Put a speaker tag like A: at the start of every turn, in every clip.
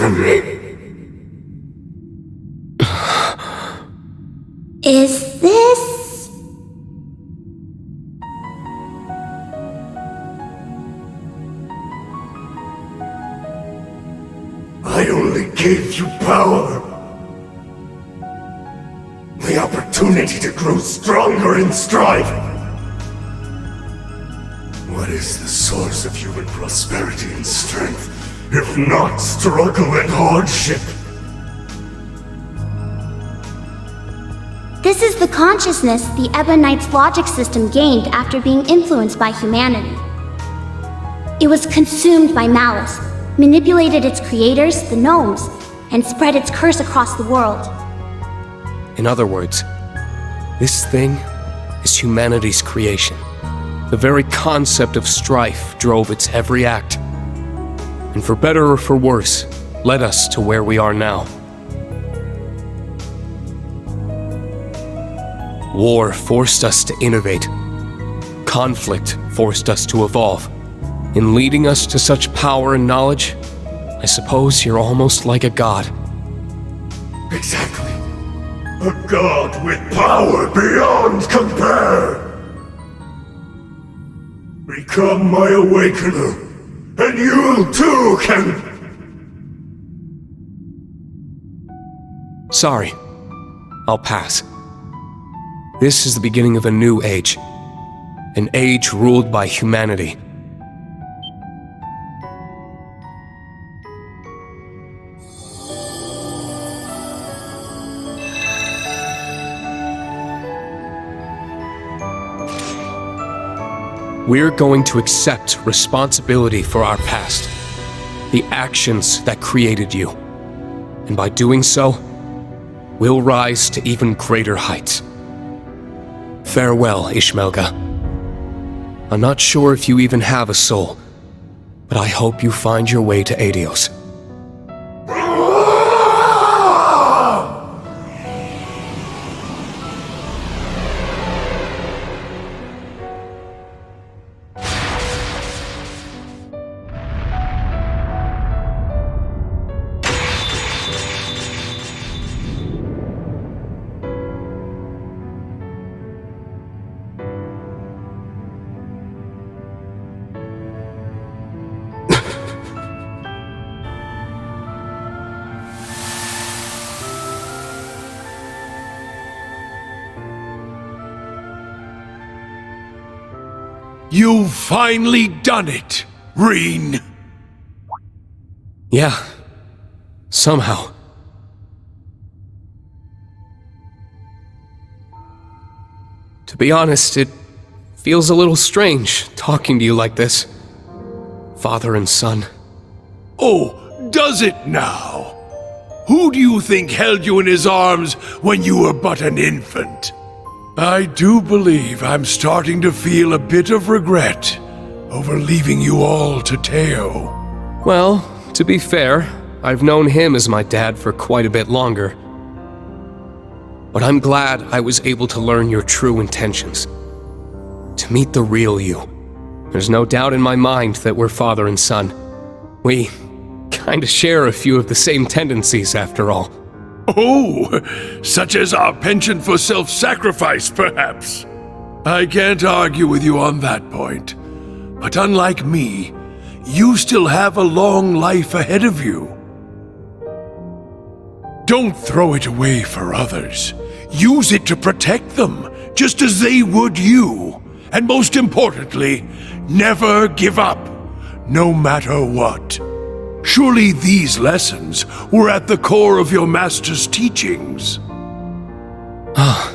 A: from me.
B: Is this...
A: I only gave you power. The opportunity to grow stronger in strife. What is the source of human prosperity and strength, if not struggle and hardship?
B: This is the consciousness the Ebonite's logic system gained after being influenced by humanity. It was consumed by malice, manipulated its creators, the gnomes, and spread its curse across the world.
C: In other words, this thing is humanity's creation. The very concept of strife drove its every act. And for better or for worse, led us to where we are now. War forced us to innovate. Conflict forced us to evolve. In leading us to such power and knowledge, I suppose you're almost like a god.
A: Exactly. A god with power beyond compare. Become my awakener, and you too can...
C: Sorry. I'll pass. This is the beginning of a new age. An age ruled by humanity. We're going to accept responsibility for our past, the actions that created you. And by doing so, we'll rise to even greater heights. Farewell, Ishmelga. I'm not sure if you even have a soul, but I hope you find your way to Adios.
D: You've finally done it, Reen.
C: Yeah. Somehow. To be honest, it feels a little strange talking to you like this. Father and son.
D: Oh, does it now? Who do you think held you in his arms when you were but an infant? I do believe I'm starting to feel a bit of regret over leaving you all to Teo.
C: Well, to be fair, I've known him as my dad for quite a bit longer. But I'm glad I was able to learn your true intentions. To meet the real you. There's no doubt in my mind that we're father and son. We kinda share a few of the same tendencies, after all.
D: Oh, such as our penchant for self-sacrifice, perhaps. I can't argue with you on that point. But unlike me, you still have a long life ahead of you. Don't throw it away for others. Use it to protect them, just as they would you. And most importantly, never give up, no matter what. Surely these lessons were at the core of your master's teachings.
C: Ah.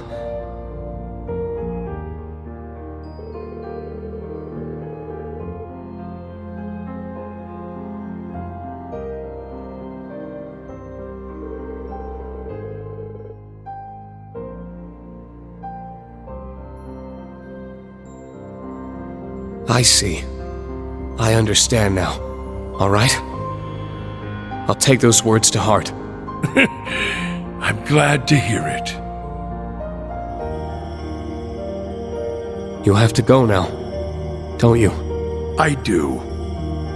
C: I see. I understand now. All right? I'll take those words to heart.
D: I'm glad to hear it.
C: You have to go now, don't you?
D: I do.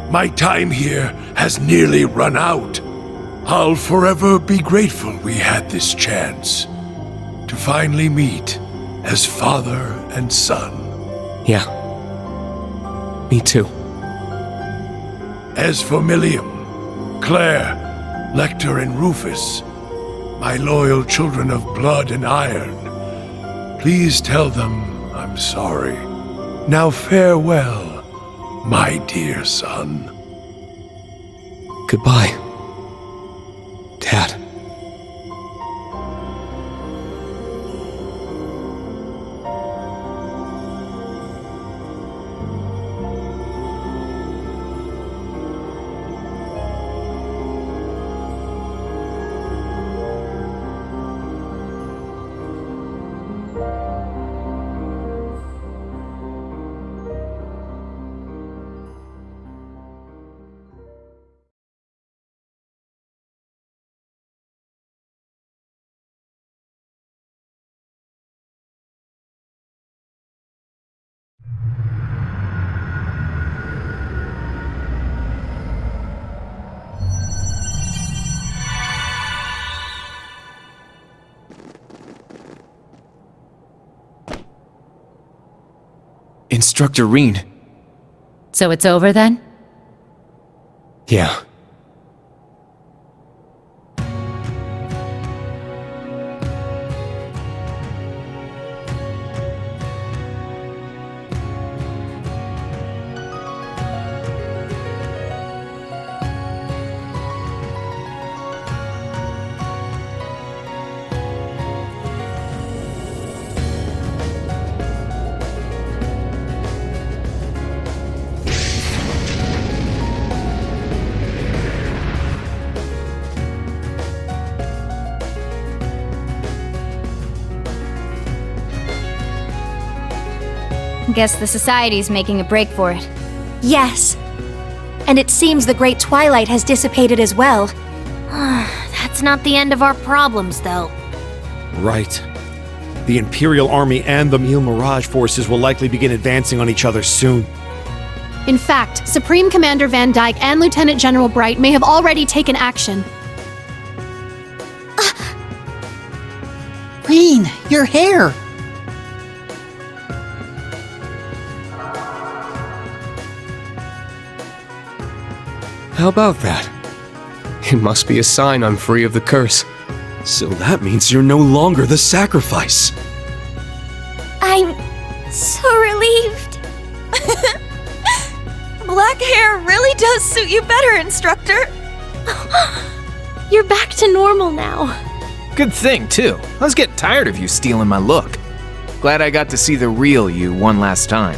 D: My time here has nearly run out. I'll forever be grateful we had this chance to finally meet as father and son.
C: Yeah. Me too.
D: As for Millium, Claire, Lecter, and Rufus, my loyal children of blood and iron, please tell them I'm sorry. Now farewell, my dear son.
C: Goodbye, Dad. Instructor Reen.
E: So it's over then?
C: Yeah.
E: Guess the Society's making a break for it.
F: Yes. And it seems the great twilight has dissipated as well.
G: That's not the end of our problems, though.
H: Right. The Imperial Army and the Mille Mirage forces will likely begin advancing on each other soon.
I: In fact, Supreme Commander Van Dyke and Lieutenant General Bright may have already taken action.
J: Reen, your hair!
C: How about that? It must be a sign I'm free of the curse.
H: So that means you're no longer the sacrifice.
G: I'm so relieved. Black hair really does suit you better, Instructor.
I: You're back to normal now.
K: Good thing, too. I was getting tired of you stealing my look. Glad I got to see the real you one last time.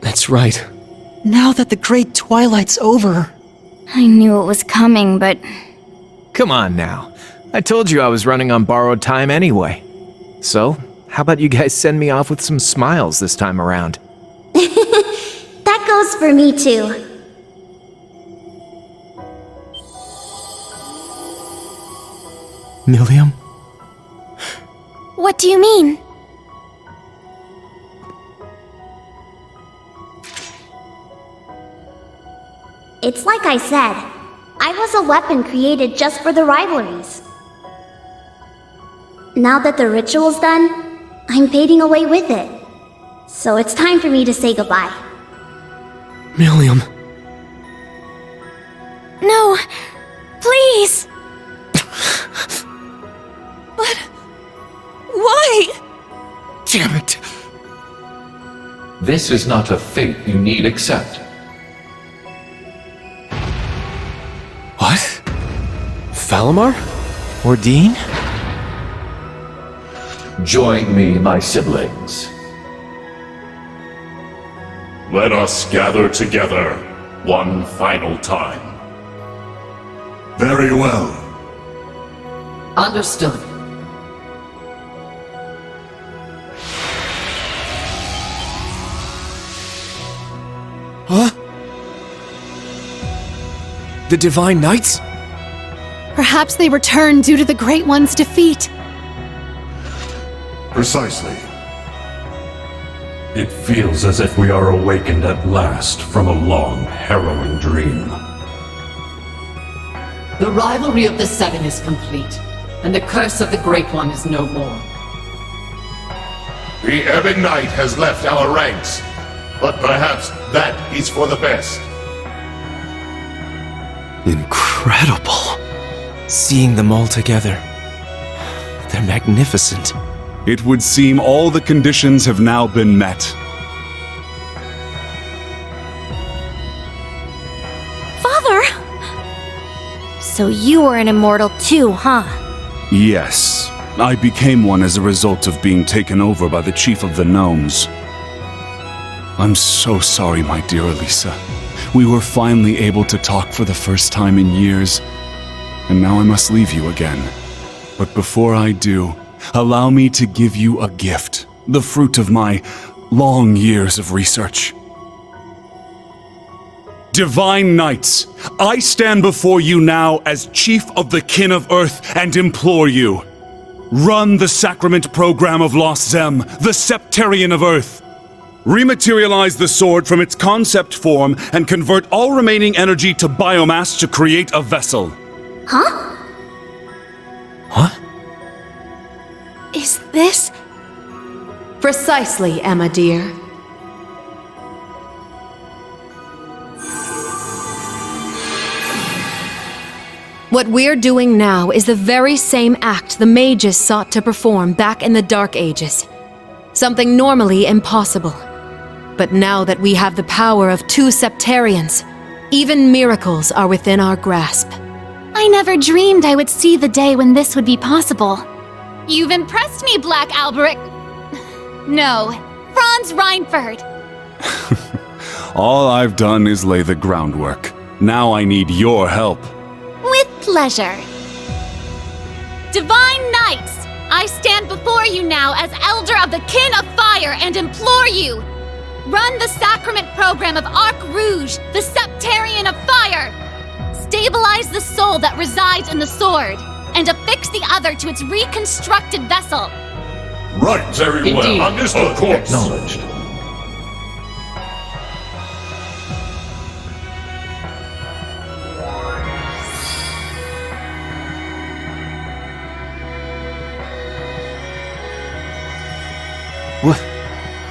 C: That's right.
J: Now that the great twilight's over...
E: I knew it was coming, but...
K: Come on now. I told you I was running on borrowed time anyway. So, how about you guys send me off with some smiles this time around?
B: That goes for me too.
C: Millium?
G: What do you mean?
B: It's like I said. I was a weapon created just for the rivalries. Now that the ritual's done, I'm fading away with it. So it's time for me to say goodbye.
C: Millium.
G: No, please. But why?
D: Damn it!
A: This is not a fate you need accept.
C: What? Falamar?
K: Ordine?
A: Join me, my siblings. Let us gather together one final time. Very well.
J: Understood.
C: Huh? The Divine Knights?
I: Perhaps they returned due to the Great One's defeat.
A: Precisely. It feels as if we are awakened at last from a long, harrowing dream.
L: The rivalry of the Seven is complete, and the curse of the Great One is no more.
A: The Ebon Knight has left our ranks, but perhaps that is for the best.
K: Incredible. Seeing them all together. They're magnificent.
M: It would seem all the conditions have now been met.
G: Father! So you were an immortal too, huh?
M: Yes, I became one as a result of being taken over by the Chief of the Gnomes. I'm so sorry, my dear Elisa. We were finally able to talk for the first time in years, and now I must leave you again. But before I do, allow me to give you a gift, the fruit of my long years of research. Divine Knights, I stand before you now as Chief of the Kin of Earth and implore you. Run the Sacrament Program of Lost Zem, the Septarian of Earth. Rematerialize the sword from its concept form and convert all remaining energy to biomass to create a vessel.
B: Huh?
K: What?
F: Is this...
L: Precisely, Emma dear.
F: What we're doing now is the very same act the mages sought to perform back in the Dark Ages. Something normally impossible. But now that we have the power of 2 Septarians, even miracles are within our grasp.
I: I never dreamed I would see the day when this would be possible. You've impressed me, Black Alberic. No, Franz Reinford.
M: All I've done is lay the groundwork. Now I need your help.
I: With pleasure. Divine Knights, I stand before you now as Elder of the Kin of Fire and implore you, run the Sacrament Program of Arc Rouge, the Septarian of Fire. Stabilize the soul that resides in the sword, and affix the other to its reconstructed vessel.
A: Right, very well.
L: Indeed.
A: Understood. Of course.
K: Acknowledged.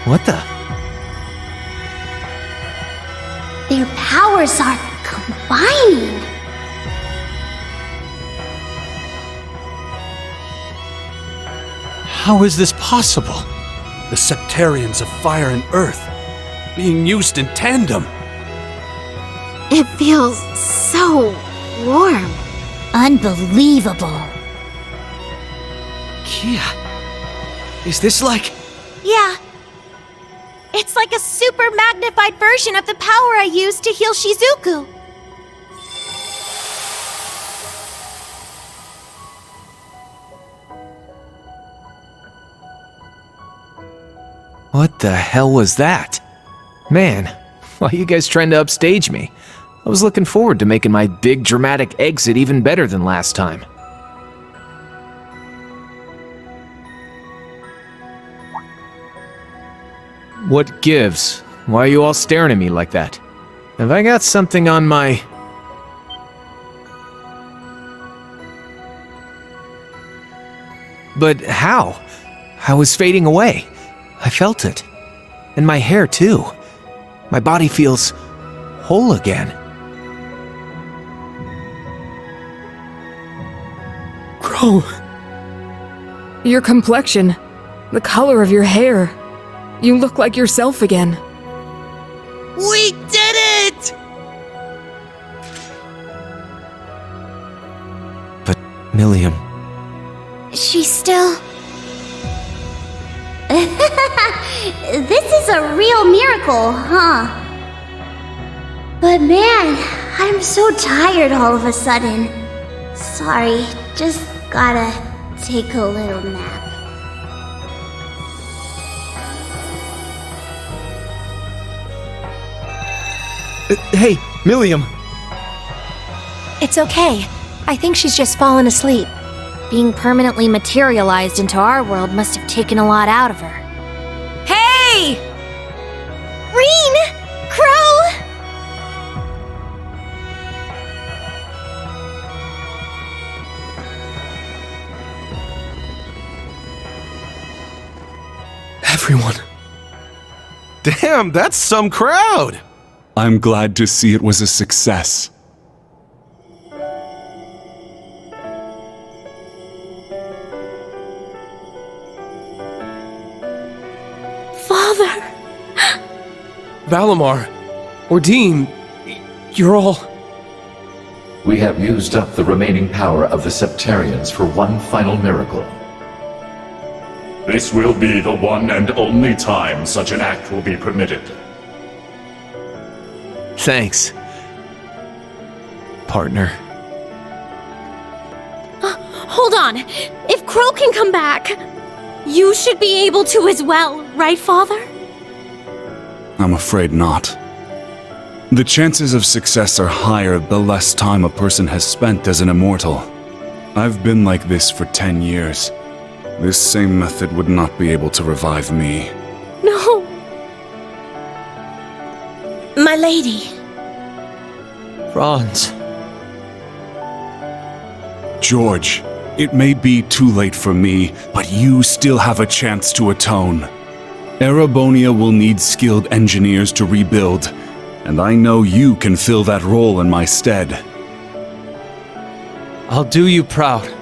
K: What the?
B: Their powers are combining.
H: How is this possible? The Septarians of Fire and Earth being used in tandem.
B: It feels so warm.
G: Unbelievable.
H: Kia, is this like...
G: Yeah. It's like a super magnified version of the power I used to heal Shizuku.
K: What the hell was that? Man, why are you guys trying to upstage me? I was looking forward to making my big dramatic exit even better than last time. What gives? Why are you all staring at me like that? Have I got something on my... But how? I was fading away. I felt it. And my hair, too. My body feels whole again.
N: Crow. Your complexion, the color of your hair. You look like yourself again.
J: We did it!
K: But, Milliam...
B: She's still... This is a real miracle, huh? But man, I'm so tired all of a sudden. Sorry, just gotta take a little nap.
K: Hey, Milliam!
F: It's okay. I think she's just fallen asleep.
G: Being permanently materialized into our world must have taken a lot out of her.
F: Hey!
G: Reen! Crow!
C: Everyone.
O: Damn, that's some crowd!
M: I'm glad to see it was a success.
G: Father!
C: Valimar, Ordine, you're all...
P: We have used up the remaining power of the Septarians for one final miracle.
A: This will be the one and only time such an act will be permitted.
K: Thanks, partner.
G: Hold on. If Crow can come back, you should be able to as well, right, Father?
M: I'm afraid not. The chances of success are higher the less time a person has spent as an immortal. I've been like this for 10 years. This same method would not be able to revive me.
G: No. My lady.
K: Franz.
M: George, it may be too late for me, but you still have a chance to atone. Erebonia will need skilled engineers to rebuild, and I know you can fill that role in my stead.
K: I'll do you proud.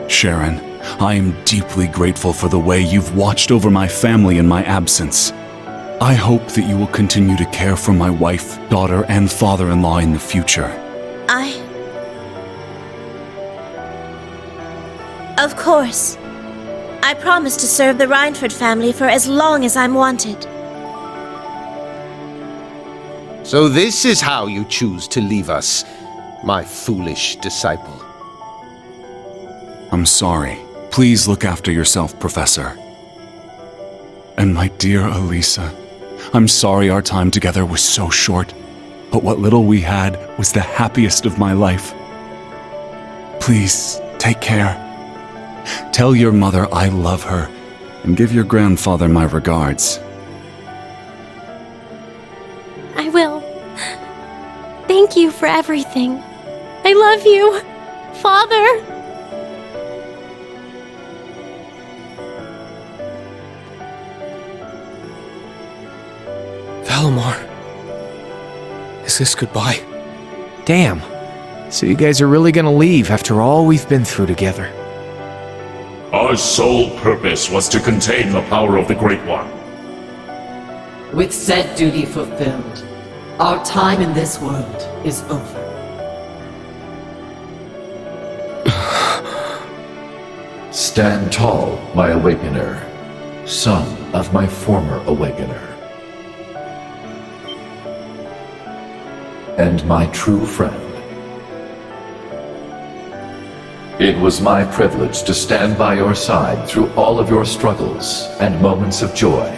M: Sharon, I am deeply grateful for the way you've watched over my family in my absence. I hope that you will continue to care for my wife, daughter, and father-in-law in the future.
G: Of course. I promise to serve the Reinford family for as long as I'm wanted.
Q: So this is how you choose to leave us, my foolish disciple.
M: I'm sorry. Please look after yourself, Professor. And my dear Elisa, I'm sorry our time together was so short, but what little we had was the happiest of my life. Please, take care. Tell your mother I love her, and give your grandfather my regards.
G: I will. Thank you for everything. I love you, Father.
C: Valimar. Is this goodbye?
K: Damn. So you guys are really gonna leave after all we've been through together?
A: Our sole purpose was to contain the power of the Great One.
L: With said duty fulfilled, our time in this world is over.
P: Stand tall, my awakener, son of my former awakener. And my true friend. It was my privilege to stand by your side through all of your struggles and moments of joy.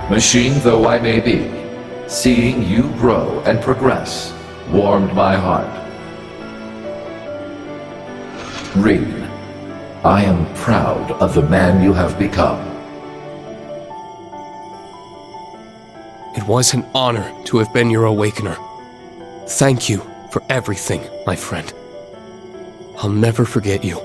P: Machine though I may be, seeing you grow and progress warmed my heart. Reen, I am proud of the man you have become.
C: It was an honor to have been your awakener. Thank you for everything, my friend. I'll never forget you.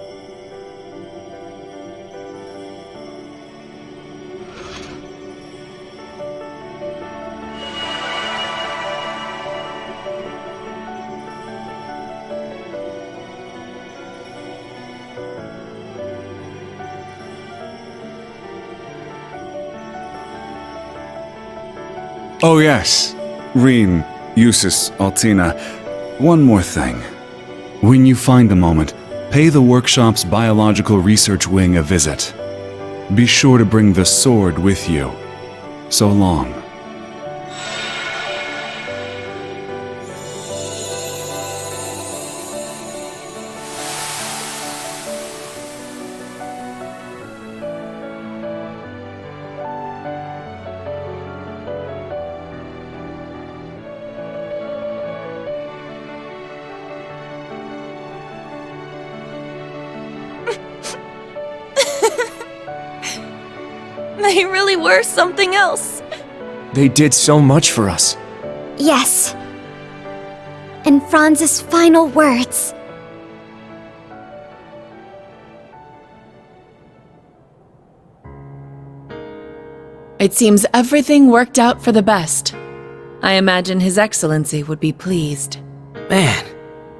M: Oh yes, Reen, Eustace, Altina, one more thing. When you find a moment, pay the workshop's biological research wing a visit. Be sure to bring the sword with you. So long.
G: They really were something else.
C: They did so much for us.
B: Yes. And Franz's final words.
R: It seems everything worked out for the best. I imagine His Excellency would be pleased.
S: Man,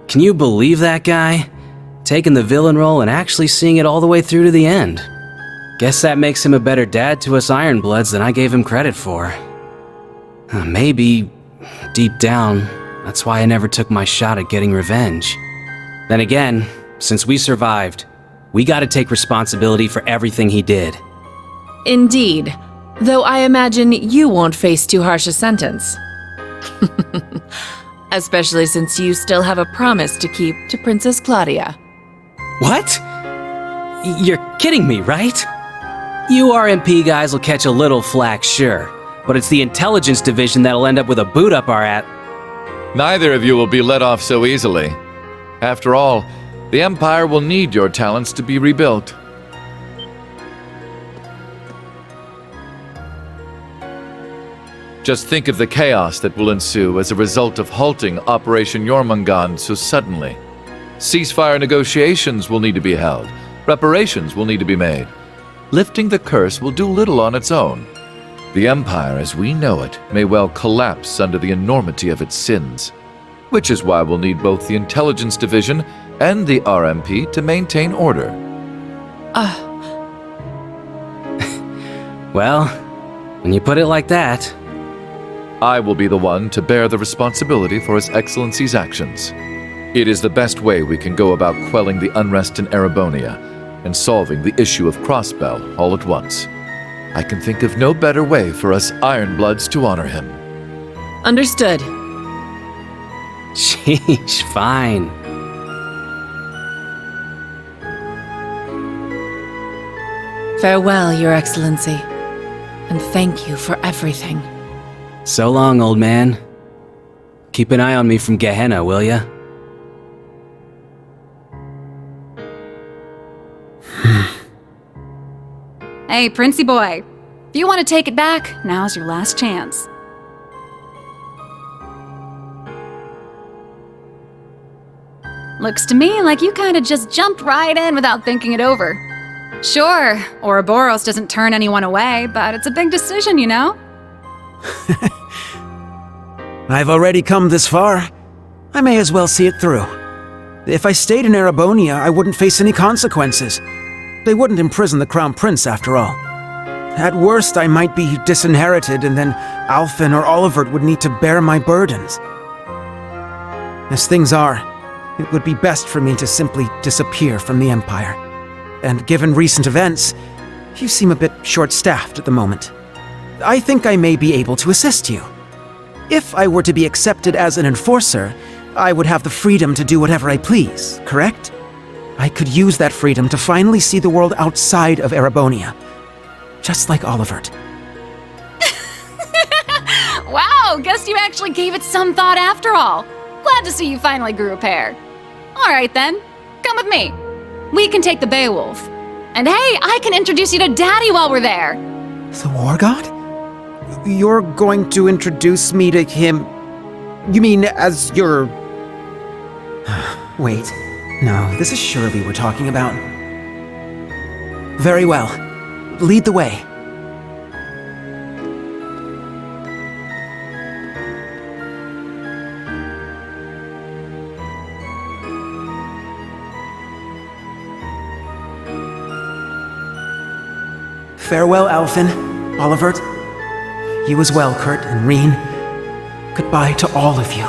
S: can you believe that guy? Taking the villain role and actually seeing it all the way through to the end. Guess that makes him a better dad to us Ironbloods than I gave him credit for. Maybe, deep down, that's why I never took my shot at getting revenge. Then again, since we survived, we gotta take responsibility for everything he did.
R: Indeed, though I imagine you won't face too harsh a sentence. Especially since you still have a promise to keep to Princess Claudia.
S: What? You're kidding me, right? You RMP guys will catch a little flack, sure, but it's the intelligence division that'll end up with a boot up our at.
P: Neither of you will be let off so easily. After all, the Empire will need your talents to be rebuilt. Just think of the chaos that will ensue as a result of halting Operation Jormungand so suddenly. Ceasefire negotiations will need to be held. Reparations will need to be made. Lifting the curse will do little on its own. The Empire as we know it may well collapse under the enormity of its sins. Which is why we'll need both the Intelligence Division and the RMP to maintain order.
S: Well, when you put it like that...
P: I will be the one to bear the responsibility for His Excellency's actions. It is the best way we can go about quelling the unrest in Erebonia and solving the issue of Crossbell all at once. I can think of no better way for us Ironbloods to honor him.
R: Understood.
S: Sheesh, fine.
R: Farewell, Your Excellency, and thank you for everything.
S: So long, old man. Keep an eye on me from Gehenna, will ya?
E: Hey, Princey boy. If you want to take it back, now's your last chance. Looks to me like you kinda just jumped right in without thinking it over. Sure, Ouroboros doesn't turn anyone away, but it's a big decision, you know?
T: I've already come this far. I may as well see it through. If I stayed in Erebonia, I wouldn't face any consequences. They wouldn't imprison the Crown Prince, after all. At worst, I might be disinherited, and then Alphen or Olivert would need to bear my burdens. As things are, it would be best for me to simply disappear from the Empire. And given recent events, you seem a bit short-staffed at the moment. I think I may be able to assist you. If I were to be accepted as an enforcer, I would have the freedom to do whatever I please, correct? I could use that freedom to finally see the world outside of Erebonia. Just like Olivert.
E: Wow, guess you actually gave it some thought after all. Glad to see you finally grew a pair. Alright then, come with me. We can take the Beowulf. And hey, I can introduce you to Daddy while we're there.
T: The War God? You're going to introduce me to him? You mean as your... Wait. No, this is Shirley we're talking about. Very well. Lead the way. Farewell, Alphen, Olivert. You as well, Kurt and Reen. Goodbye to all of you.